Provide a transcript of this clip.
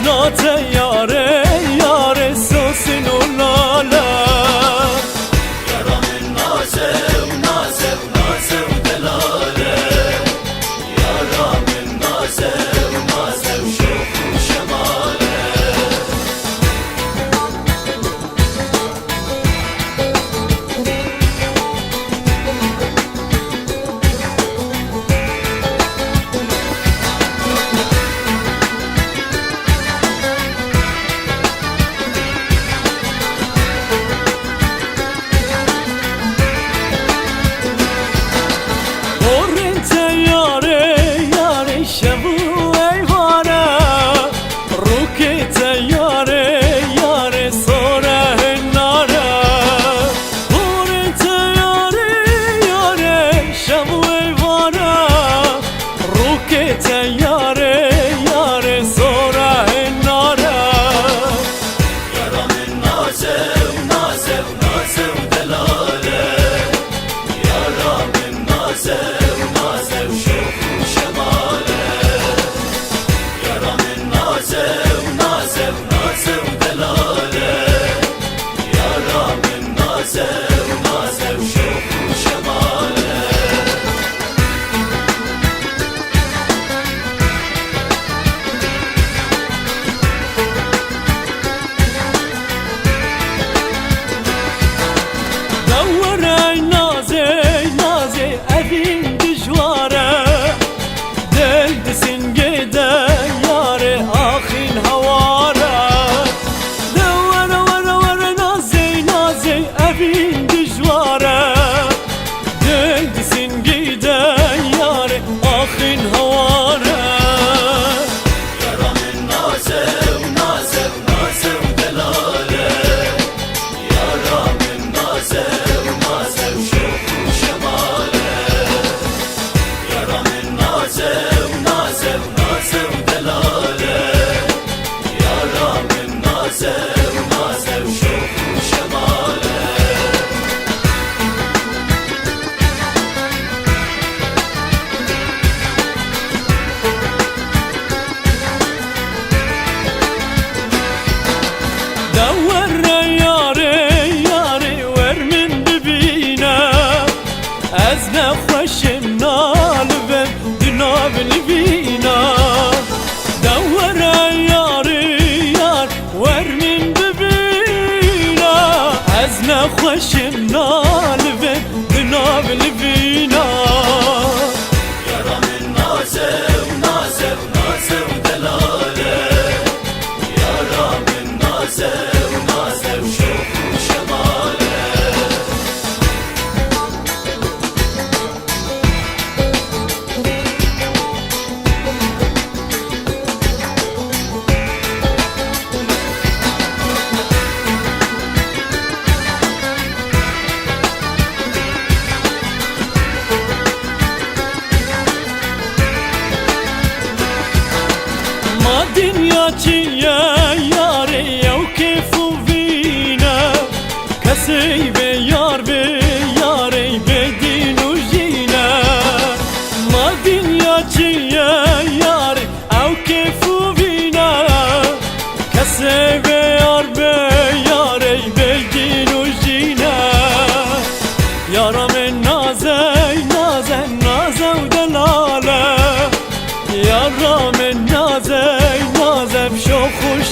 ناته یاره یاره سوسن و لاله یارم نازه و نازه و نازه و دلاله یارم نازه و نازه و شوق و شماله نخوشم نالبم دناب لبینا دور یاری یار ور من ببینا از نخوشم نالبم دناب لبینا یارم نازه و نازه و نازه و دلاله یارم نازه و نازه و شوق و شماله دنیا چیه یاری و کیف و وینا کسی به یار به یاری به دین و جینا ما دنیا چیه یاری و کیف و وینا کسی به یار به یاری به دین و جینا یارم نازه نازه نازه و دلاله یارم نازه نازه بشوق و